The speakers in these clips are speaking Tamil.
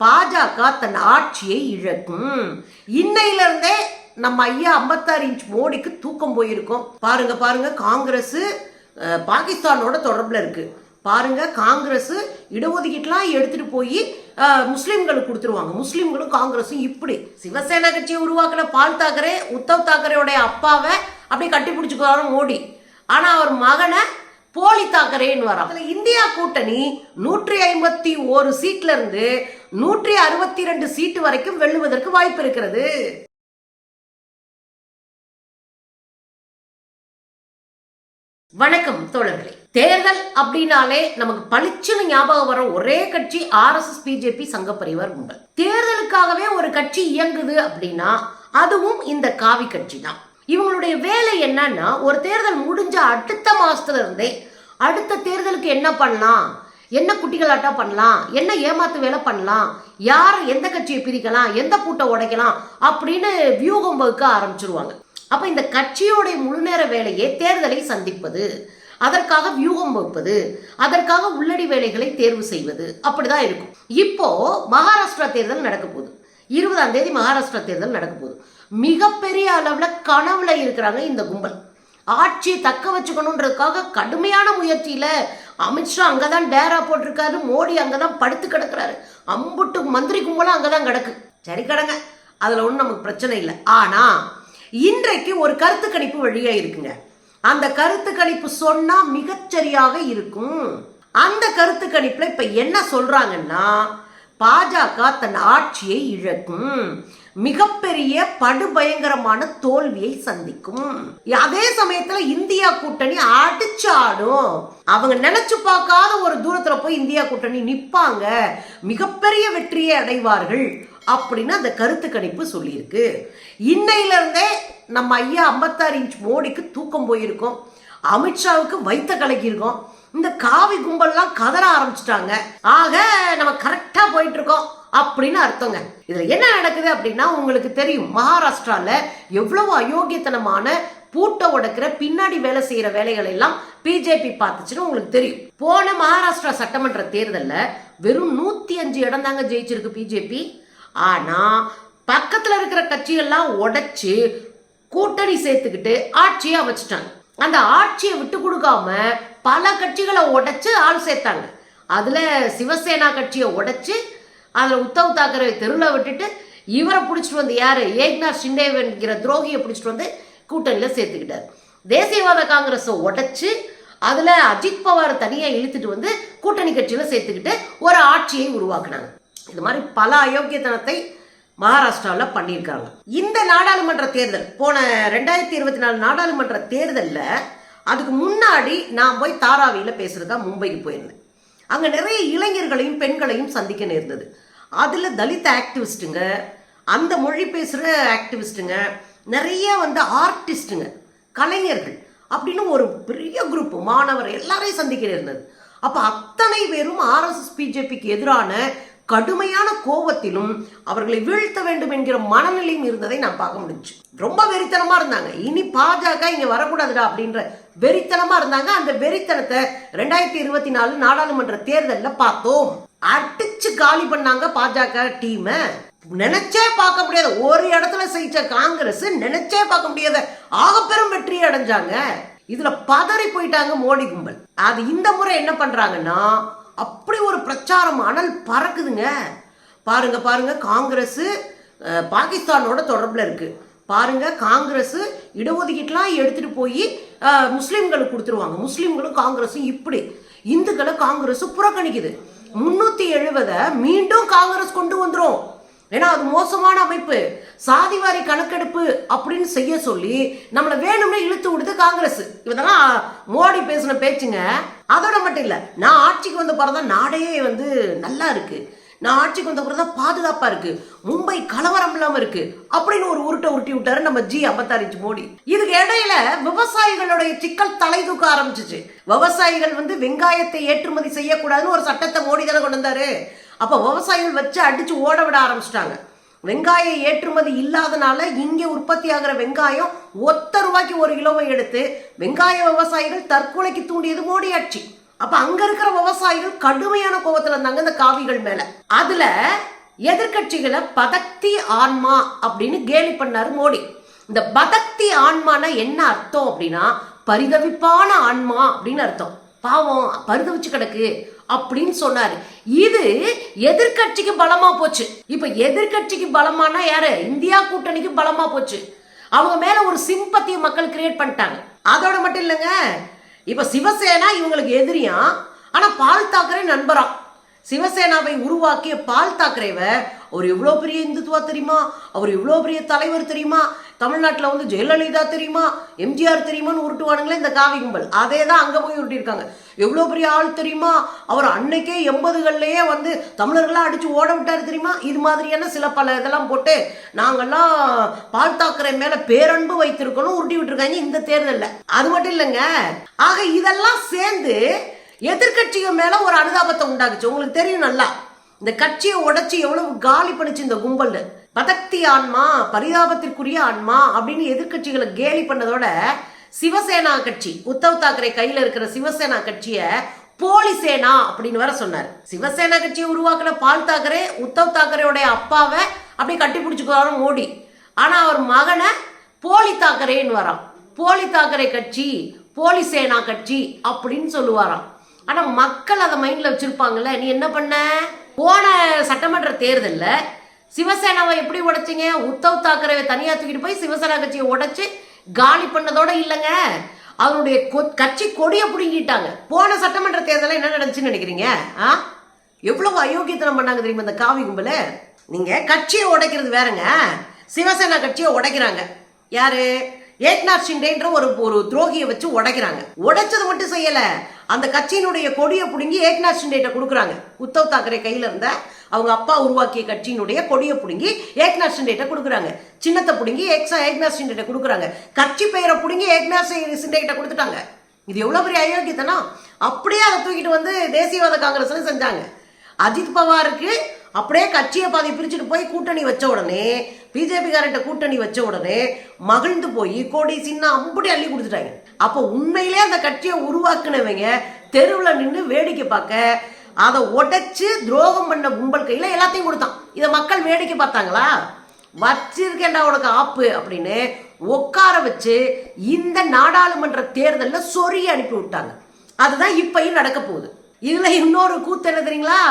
பாஜக தன் ஆட்சியை இழக்கும். இன்னையிலிருந்தே நம்ம ஐயா 56 இன்ச் மோடிக்கு தூக்கம் போயிருக்கோம். பாருங்க காங்கிரஸ் பாகிஸ்தானோட தொடர்புல இருக்கு. பாருங்க காங்கிரஸ் இடஒதுக்கீட்டுலாம் எடுத்துட்டு போய் முஸ்லீம்களுக்கு கொடுத்துருவாங்க. முஸ்லீம்களும் காங்கிரஸும் இப்படி சிவசேனா கட்சியை உருவாக்கின பால் தாக்கரே உத்தவ் தாக்கரேயோடைய அப்பாவை அப்படி கட்டி பிடிச்சுக்குவாரு மோடி. ஆனா அவர் மகனை போலி தாக்கரேன்னு வரும். அதுல இந்தியா கூட்டணி 151 சீட்ல இருந்து 162 சீட்டு வரைக்கும் வெல்லுவதற்கு வாய்ப்பு இருக்கிறது. வணக்கம் தோழர்களே. தேர்தல் அப்படின்னாலே நமக்கு பளிச்சுன்னு ஞாபகம் வர ஒரே கட்சி RSS பிஜேபி சங்க பரிவார் கும்பல். தேர்தலுக்காகவே ஒரு கட்சி இயங்குது அப்படின்னா அதுவும் இந்த காவி கட்சி தான். இவங்களுடைய வேலை என்னன்னா, ஒரு தேர்தல் முடிஞ்ச அடுத்த மாசத்துல இருந்தே அடுத்த தேர்தலுக்கு என்ன பண்ணலாம், என்ன குட்டிகளாட்டா பண்ணலாம், என்ன ஏமாத்து வேலை பண்ணலாம், யார் எந்த கட்சியை பிரிக்கலாம், எந்த பூட்டை உடைக்கலாம் அப்படின்னு வியூகம் வகுக்க ஆரம்பிச்சிருவாங்க. அப்ப இந்த கட்சியோடைய முழுநேர வேலையே தேர்தலை சந்திப்பது, அதற்காக வியூகம் வகுப்பது, அதற்காக உள்ளடி வேலைகளை தேர்வு செய்வது, அப்படிதான் இருக்கும். இப்போ மகாராஷ்டிரா தேர்தல் நடக்க போகுது. 20ஆம் தேதி மகாராஷ்டிரா தேர்தல் நடக்க போகுது. மிகப்பெரிய அளவுல கனவுல இருக்கிறாங்க இந்த கும்பல். ஆட்சியை தக்க வச்சுக்கணுன்றதுக்காக கடுமையான முயற்சியில அமித்ஷா அங்கதான் டேரா போட்டிருக்காரு, மோடி அங்கதான் படுத்து கிடக்குறாரு, அம்புட்டு மந்திரி கும்பலும் அங்கதான் கிடக்கு. சரி கடங்க, அதுல ஒன்றும் நமக்கு பிரச்சனை இல்லை. ஆனா இன்றைக்கு ஒரு கருத்து கணிப்பு வழியா இருக்குங்க. அந்த கருத்து கணிப்பு சொன்னா மிகச்சரியாக இருக்கும். அந்த கருத்து கணிப்புல இப்ப என்ன சொல்றாங்கன்னா, பாஜக தன் ஆட்சியை இழக்கும், மிகப்பெரிய படுபயங்கரமான தோல்வியை சந்திக்கும். அதே சமயத்துல இந்தியா கூட்டணி அடிச்சாடும். அவங்க நினைச்சு பார்க்காத ஒரு தூரத்துல போய் இந்தியா கூட்டணி நிப்பாங்க, மிகப்பெரிய வெற்றியை அடைவார்கள் அப்படின்னு அந்த கருத்து கணிப்பு சொல்லியிருக்கு. இன்னையில இருந்தே நம்ம ஐயா 56 இன்ச் மோடிக்கு தூக்கம் போயிருக்கோம். அமித்ஷாவுக்கு வைத்த கலக்கியிருக்கோம். இந்த காவி கும்பல்லாம் கதற ஆரம்பிச்சிட்டாங்க. ஆக நம்ம கரெக்டா போயிட்டு இருக்கோம் அப்படின்னு அர்த்தங்க. இதுல என்ன நடக்குது அப்படின்னா, உங்களுக்கு தெரியும் மகாராஷ்டிரால எவ்வளவு அயோக்கியத்தனமான பூட்டை உடைக்கிற பின்னாடி வேலை செய்யற வேலைகள் எல்லாம் பிஜேபி பார்த்துச்சுன்னு உங்களுக்கு தெரியும். போன மகாராஷ்டிரா சட்டமன்ற தேர்தல்ல வெறும் 105 இடம் தாங்க ஜெயிச்சிருக்கு பிஜேபி. ஆனா பக்கத்துல இருக்கிற கட்சிகள்லாம் உடைச்சு கூட்டணி சேர்த்துக்கிட்டு ஆட்சியை அமைச்சிட்டாங்க. அந்த ஆட்சியை விட்டு கொடுக்காம பல கட்சிகளை உடைச்சு ஆள் சேர்த்தாங்க. அதுல சிவசேனா கட்சியை உடைச்சு அதுல உத்தவ் தாக்கரே தெருவில் விட்டுட்டு இவரை பிடிச்சிட்டு வந்து யாரு ஏக்நாத் ஷிண்டே என்கிற துரோகியை பிடிச்சிட்டு வந்து கூட்டணியில சேர்த்துக்கிட்டாரு. தேசியவாத காங்கிரஸை உடைச்சு அதுல அஜித் பவார் தனியா இழுத்துட்டு வந்து கூட்டணி கட்சியில சேர்த்துக்கிட்டு ஒரு ஆட்சியை உருவாக்குனாங்க. இது மாதிரி பல அயோக்கியத்தனத்தை மகாராஷ்டிராவில் பண்ணியிருக்காங்க. இந்த நாடாளுமன்ற தேர்தல் போன 2024 நாடாளுமன்ற தேர்தலில் அதுக்கு முன்னாடி நான் போய் தாராவியில் பேசுறதா மும்பைக்கு போயிருந்தேன். அங்கே நிறைய இளைஞர்களையும் பெண்களையும் சந்திக்க நேர்ந்தது. அதில் தலித் ஆக்டிவிஸ்ட்டுங்க, அந்த மொழி பேசுகிற ஆக்டிவிஸ்ட்டுங்க, நிறைய ஆர்டிஸ்ட்டுங்க, கலைஞர்கள் அப்படின்னு ஒரு பெரிய குரூப் மாணவர் எல்லாரையும் சந்திக்க நேர்ந்தது. அப்போ அத்தனை பேரும் RSS பிஜேபிக்கு எதிரான கடுமையான கோபத்திலும் அவர்களை வீழ்த்த வேண்டும் என்கிற மனநிலையும் இருந்ததை நான் பார்க்க முடிஞ்சு. ரொம்ப வெறித்தனமா இருந்தாங்க. இனி பாஜக இங்க வரக்கூடாதுடா அப்படின்ற வெறித்தனமா இருந்தாங்க. அந்த வெறித்தனத்தை 2024 நாடாளுமன்ற தேர்தலில் பார்த்தோம். அடிச்சு காலி பண்ணாங்க பாஜக டீம். நினைச்சே பார்க்க முடியாத ஒரு இடத்துல செய்த காங்கிரஸ் நினைச்சே பார்க்க முடியாத ஆகப்பெரும் வெற்றியை அடைஞ்சாங்க. இதுல பதறி போயிட்டாங்க மோடி கும்பல். அது இந்த முறை என்ன பண்றாங்கன்னா, அப்படி ஒரு பிரச்சாரம் அனல் பறக்குதுங்க. பாருங்க காங்கிரஸ் பாகிஸ்தானோட தொடர்புல இருக்கு. பாருங்க காங்கிரஸ் இடஒதுக்கீட்டுலாம் எடுத்துட்டு போய் முஸ்லீம்களுக்கு கொடுத்துருவாங்க. முஸ்லீம்களும் காங்கிரஸும் இப்படி இந்துக்களை காங்கிரஸ் புறக்கணிக்குது. 370 மீண்டும் காங்கிரஸ் கொண்டு வந்துரும். ஏன்னா அது மோசமான அமைப்பு. சாதிவாரி கணக்கெடுப்பு அப்படின்னு செய்ய சொல்லி நம்மளை வேணும்னே இழுத்து விடுது காங்கிரஸ். இதெல்லாம் மோடி பேசின பேச்சுங்க. அதோட மட்டும் இல்ல, நான் ஆட்சிக்கு வந்த பிறதான் நாடே நல்லா இருக்கு, நான் ஆட்சிக்கு வந்த பிறதான் பாதுகாப்பா இருக்கு, மும்பை கலவரம் இல்லாம இருக்கு அப்படின்னு ஒரு உருட்டை உருட்டி விட்டாரு நம்ம G56 இன்ச் மோடி. இதுக்கு இடையில விவசாயிகளுடைய சிக்கல் தலை தூக்க ஆரம்பிச்சிச்சு. விவசாயிகள் வெங்காயத்தை ஏற்றுமதி செய்யக்கூடாதுன்னு ஒரு சட்டத்தை மோடி தானே கொண்டு வந்தாரு. அப்ப விவசாயிகள் வச்சு அடிச்சு ஓட விட ஆரம்பிச்சிட்டாங்க. வெங்காய ஏற்றுமதி இல்லாதனால இங்க உற்பத்தி ஆகிற வெங்காயம் ₹1 ஒரு கிலோவை எடுத்து வெங்காய விவசாயிகள் தற்கொலைக்கு தூண்டியது மோடி ஆட்சி. அப்ப அங்க இருக்கிற விவசாயிகள் கடுமையான கோபத்துல இருந்தாங்க இந்த காவிகள் மேல. அதுல எதிர்கட்சிகளை பதக்தி ஆன்மா அப்படின்னு கேலி பண்ணாரு மோடி. இந்த பதக்தி ஆன்மானா என்ன அர்த்தம் அப்படின்னா பரிதவிப்பான ஆன்மா அப்படின்னு அர்த்தம். பாவம் பரிதவிச்சு கிடக்கு அப்படின்னு சொன்னாரு. இது எதிர்கட்சிக்கு பலமா போச்சு. இப்ப எதிர்கட்சிக்கு பலமானா யாரு? இந்தியா கூட்டணிக்கு பலமா போச்சு. அவங்க மேல ஒரு சிம்பத்தியை மக்கள் கிரியேட் பண்ணிட்டாங்க. அதோட மட்டும் இல்லைங்க, இப்ப சிவசேனா இவங்களுக்கு எதிரியா, ஆனா பால் தாக்கரே நண்பரா. சிவசேனாவை உருவாக்கிய பால் தாக்கரேவை அவர் எவ்வளோ பெரிய இந்துத்துவா தெரியுமா, அவர் எவ்வளோ பெரிய தலைவர் தெரியுமா, தமிழ்நாட்டில் வந்து ஜெயலலிதா தெரியுமா, எம்ஜிஆர் தெரியுமான்னு உருட்டுவானுங்களே இந்த காவி கும்பல். அதே தான் அங்கே போய் உருட்டிருக்காங்க. எவ்வளோ பெரிய ஆள் தெரியுமா, அவர் அன்னைக்கே 80கள்லேயே வந்து தமிழர்களாக அடித்து ஓட விட்டார் தெரியுமா. இது மாதிரியான சில பல இதெல்லாம் போட்டு நாங்கள்லாம் பால் தாக்கரே மேலே பேரன்பு வைத்திருக்கணும் உருட்டி விட்டுருக்காங்க இந்த தேர்தலில். அது மட்டும் இல்லைங்க, ஆக இதெல்லாம் சேர்ந்து எதிர்கட்சிகள் மேல ஒரு அனுதாபத்தை உண்டாக்குச்சு. உங்களுக்கு தெரியும் நல்லா, இந்த கட்சியை உடைச்சு எவ்வளவு காலி பண்ணிச்சு இந்த கும்பல். பதக்தி ஆன்மா, பரிதாபத்திற்குரிய ஆன்மா அப்படின்னு எதிர்கட்சிகளை கேலி பண்ணதோட சிவசேனா கட்சி, உத்தவ் தாக்கரே கையில இருக்கிற சிவசேனா கட்சிய போலி சேனா அப்படின்னு வர சொன்னார். சிவசேனா கட்சியை உருவாக்குன பால் தாக்கரே உத்தவ் தாக்கரேயோடைய அப்பாவை அப்படி கட்டி பிடிச்சுக்குவாரு மோடி. ஆனா அவர் மகனை போலி தாக்கரேன்னு வரான். போலி தாக்கரே கட்சி, போலி சேனா கட்சி அப்படின்னு சொல்லுவாராம். ஆனா மக்கள் அதை மைண்ட்ல வச்சிருப்பாங்கல்ல. நீ என்ன பண்ண? போன சட்டமன்ற தேர்தலில் சிவசேனாவை எப்படி உடைச்சிங்க? உத்தவ் தாக்கரேவை தனியா தூக்கிட்டு போய் சிவசேனா கட்சியை உடைச்சு காலி பண்ணதோட இல்லைங்க, அவருடைய கட்சி கொடியை பிடுங்கிட்டாங்க. போன சட்டமன்ற தேர்தலில் என்ன நடந்துச்சுன்னு நினைக்கிறீங்க? எவ்வளவு அயோக்கியத்தனம் பண்ணாங்க தெரியுமா இந்த காவி கும்பல. நீங்க கட்சியை உடைக்கிறது வேறங்க, சிவசேனா கட்சியை உடைக்கிறாங்க. யாரு? ஏக்நாத் ஷிண்டேன்ற ஒரு துரோகியை வச்சு உடைக்கிறாங்க. உடைச்சது மட்டும் செய்யல, அந்த கட்சியினுடைய கொடியை பிடுங்கி ஏக்நாத் ஷிண்டேட்ட கொடுக்குறாங்க. உத்தவ் தாக்கரே கையில இருந்த அவங்க அப்பா உருவாக்கிய கட்சியினுடைய கொடியை பிடுங்கி ஏக்நாத் ஷிண்டேட்ட கொடுக்குறாங்க. சின்னத்தை பிடுங்கி ஏக்நாத் ஷிண்டேட்ட கொடுக்குறாங்க. கட்சி பெயரை பிடுங்கி ஏக்நாத் ஷிண்டேட்ட கொடுத்துட்டாங்க. இது எவ்வளவு பெரிய அயோக்கியத்தனா. அப்படியே அதை தூக்கிட்டு வந்து தேசியவாத காங்கிரஸ்ல செஞ்சாங்க. அஜித் பவாருக்கு அப்படியே கட்சியை பாதி பிரிச்சுட்டு போய் கூட்டணி வச்ச உடனே, பிஜேபி காரண்ட கூட்டணி வச்ச உடனே மகிழ்ந்து போய் கோடி சின்ன அப்படி அள்ளி கொடுத்துட்டாங்க. அப்போ உண்மையிலே அந்த கட்சியை உருவாக்குனவங்க தெருவில் நின்று வேடிக்கை பார்க்க, அதை உடைச்சு துரோகம் பண்ண கும்பல் கையில எல்லாத்தையும் கொடுத்தான். இதை மக்கள் வேடிக்கை பார்த்தாங்களா? வச்சிருக்கேன்டா உனக்கு ஆப்பு அப்படின்னு உட்கார வச்சு இந்த நாடாளுமன்ற தேர்தலில் சொறி அனுப்பி விட்டாங்க. அதுதான் இப்பயும் நடக்க போகுது. இதுல இன்னொரு கூத்து என்ன தெரியுங்களா?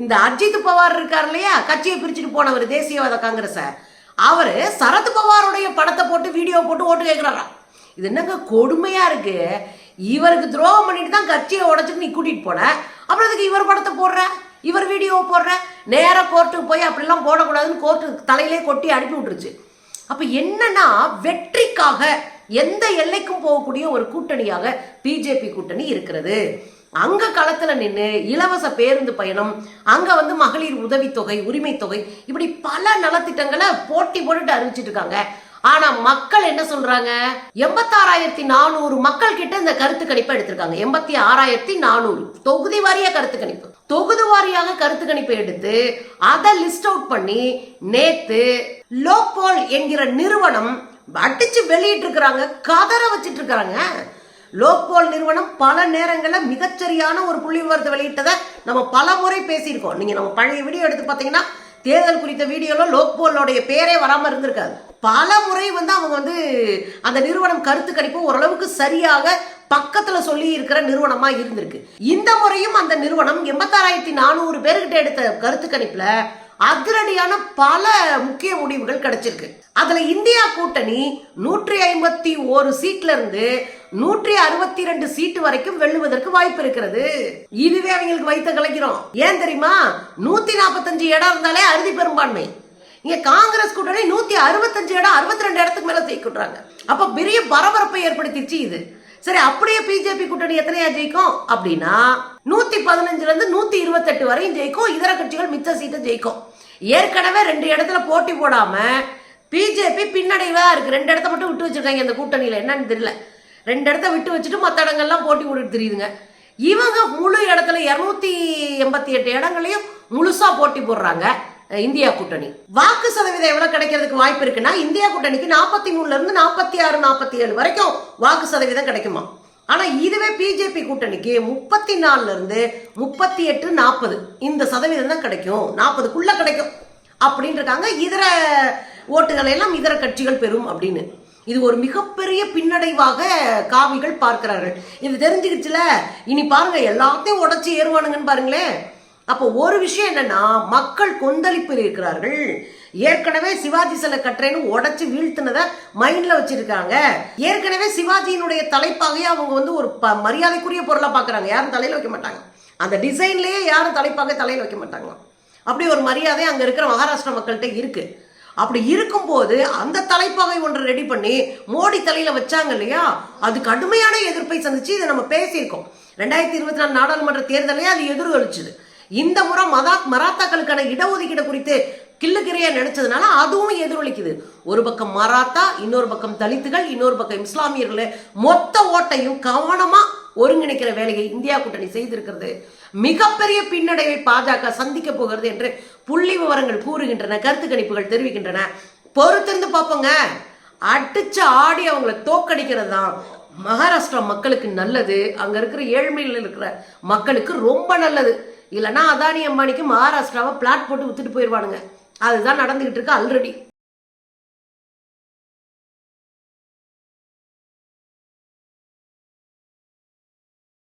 இந்த அஜித் பவார் இருக்கார் இல்லையா, கட்சியை பிரிச்சுட்டு போனவர் தேசியவாத காங்கிரஸ, அவரு சரத் பவாருடைய படத்தை போட்டு வீடியோ போட்டு ஓட்டு கேட்கிறாரா. இது என்னங்க கொடுமையா இருக்கு. இவருக்கு துரோகம் பண்ணிட்டு தான் கட்சியை உடைச்சிட்டு நீ கூட்டிட்டு போன, அப்புறம் அதுக்கு இவர் படத்தை போடுற, இவர் வீடியோ போடுற, நேர கோர்ட்டுக்கு போய் அப்படிலாம் போடக்கூடாதுன்னு கோர்ட்டு தலையிலே கொட்டி அனுப்பி விட்டுருச்சு. அப்ப என்னன்னா, வெற்றிக்காக எந்த எல்லைக்கும் போகக்கூடிய ஒரு கூட்டணியாக பிஜேபி கூட்டணி இருக்கிறது. அங்க களத்துல நின்று இலவச பேருந்து பயணம், அங்க வந்து மகளிர் உதவித்தொகை, உரிமை தொகை, இப்படி பல நலத்திட்டங்களை போட்டி போட்டுட்டு அறிவிச்சிட்டு இருக்காங்க. ஆனா மக்கள் என்ன சொல்றாங்க? 86,400 மக்கள் கிட்ட இந்த கருத்து கணிப்பை எடுத்திருக்காங்க. 86,400 தொகுதி வாரியா கருத்து கணிப்பு. தொகுதி வாரியாக கருத்து கணிப்பை எடுத்து அதை லிஸ்ட் அவுட் பண்ணி நேத்து லோக்பால் என்கிற நிறுவனம் அடிச்சு வெளியிட்டு இருக்கிறாங்க. கதற வச்சிட்டு இருக்கிறாங்க. லோக்பால் நிறுவனம் பல நேரங்களில் மிகச்சரியான ஒரு புள்ளி விவரத்தை வெளியிட்டதை நம்ம பல முறை பேசியிருக்கோம். நீங்க நம்ம பழைய வீடியோ எடுத்து பார்த்தீங்கன்னா தேர்தல் குறித்த வீடியோல லோக்பாலோடைய பேரே வராம இருந்திருக்காது. பல முறை வந்து அவங்க வந்து அந்த நிறுவனம் கருத்து கணிப்பு ஓரளவுக்கு சரியாக பக்கத்துல சொல்லி இருக்கிற நிறுவனமா இருந்திருக்கு. இந்த முறையும் அந்த நிறுவனம் 86,400 பேர்கிட்ட எடுத்த கருத்து கணிப்புல அதிரடியான பல முக்கிய முடிவுகள் கிடைச்சிருக்கு. அதுல இந்தியா கூட்டணி 151 சீட்ல இருந்து 162 சீட்டு வரைக்கும் வெல்லுவதற்கு வாய்ப்பு இருக்கிறது. இதுவே அவங்களுக்கு வைத்த கலைக்கிறோம். ஏன் தெரியுமா? 145 இடம் இருந்தாலே அறுதி பெரும்பான்மை. இங்க காங்கிரஸ் கூட்டணி 165 இடம், 62 இடத்துக்கு மேல ஜெயிக்கிறாங்க. அப்ப பெரிய பரபரப்பை ஏற்படுத்திடுச்சு இது. சரி, அப்படியே பிஜேபி கூட்டணி எத்தனையா ஜெயிக்கும் அப்படின்னா 115ல இருந்து 128 வரையும் ஜெயிக்கும். இதர கட்சிகள் மிச்ச சீட்டை ஜெயிக்கும். ஏற்கனவே 2 இடத்துல போட்டி போடாம பிஜேபி பின்னடைவா இருக்கு. 2 இடத்த மட்டும் விட்டு வச்சிருக்காங்க இந்த கூட்டணியில. என்னன்னு தெரியல, 2 இடத்த விட்டு வச்சுட்டு மற்ற இடங்கள்லாம் போட்டி போட்டு தெரியுதுங்க. இவங்க முழு இடத்துல 288 இடங்களையும் முழுசா போட்டி போடுறாங்க. இந்தியா கூட்டணி வாக்கு சதவீதம் எவ்வளவு கிடைக்கிறதுக்கு வாய்ப்பு இருக்குன்னா, இந்தியா கூட்டணிக்கு 43ல இருந்து 46, 47 வரைக்கும் வாக்கு சதவீதம் கிடைக்குமா. ஆனா இதுவே பிஜேபி கூட்டணிக்கு 34ல இருந்து 38, 40 இந்த சதவீதம் தான் கிடைக்கும், 40க்குள்ள கிடைக்கும் அப்படின்னு இருக்காங்க. இதர ஓட்டுகளை எல்லாம் இதர கட்சிகள் பெறும் அப்படின்னு. இது ஒரு மிகப்பெரிய பின்னடைவாக காவிகள் பார்க்கிறார்கள். இது தெரிஞ்சுக்கிச்சுல, இனி பாருங்க எல்லாத்தையும் உடைச்சு ஏறுவானுங்கன்னு பாருங்களேன். அப்போ ஒரு விஷயம் என்னன்னா, மக்கள் கொந்தளிப்பில் இருக்கிறார்கள். ஏற்கனவே சிவாஜி சிலை கட்டுறேன்னு உடைச்சு வீழ்த்தினத மைண்ட்ல வச்சிருக்காங்க. ஏற்கனவே சிவாஜியினுடைய தலைப்பாகையே அவங்க வந்து ஒரு மரியாதைக்குரிய பொருளா பாக்குறாங்க. யாரும் தலையில வைக்க மாட்டாங்க. அந்த டிசைன்லயே யாரும் தலைப்பாக தலையில வைக்க மாட்டாங்க. அப்படி ஒரு மரியாதை அங்க இருக்கிற மகாராஷ்டிரா மக்கள்கிட்ட இருக்கு. அப்படி இருக்கும்போது அந்த தலைப்பாகை ஒன்று ரெடி பண்ணி மோடி தலையில வச்சாங்க இல்லையா, அது கடுமையான எதிர்ப்பை சந்திச்சு. இதை நம்ம பேசியிருக்கோம். 2024 நாடாளுமன்ற தேர்தலே அது எதிரொலிச்சுது. இந்த முறை மராத்தாக்களுக்கான இடஒதுக்கீடு குறித்து கிள்ளுக்கிறையா நினைச்சதுனால அதுவும் எதிரொலிக்குது. ஒரு பக்கம் மராத்தா, இன்னொரு பக்கம் தலித்துகள், இன்னொரு பக்கம் இஸ்லாமியர்கள், மொத்த ஓட்டையும் கவனமா ஒருங்கிணைக்கிற வேலையை இந்தியா கூட்டணி செய்திருக்கிறது. மிகப்பெரிய பின்னடைவை பாஜக சந்திக்க போகிறது என்று புள்ளி விவரங்கள் கூறுகின்றன, கருத்து கணிப்புகள் தெரிவிக்கின்றன. பொறுத்திருந்து பார்ப்போங்க. அடிச்சு ஆடி அவங்களை தோக்கடிக்கிறது தான் மகாராஷ்டிரா மக்களுக்கு நல்லது. அங்க இருக்கிற ஏழ்மையில் இருக்கிற மக்களுக்கு ரொம்ப நல்லது. இல்லைன்னா அதானி அம்பானிக்கு மகாராஷ்டிராவை பிளாட் போட்டு வித்துட்டு போயிடுவானுங்க. அதுதான் நடந்துகிட்டு இருக்கு ஆல்ரெடி.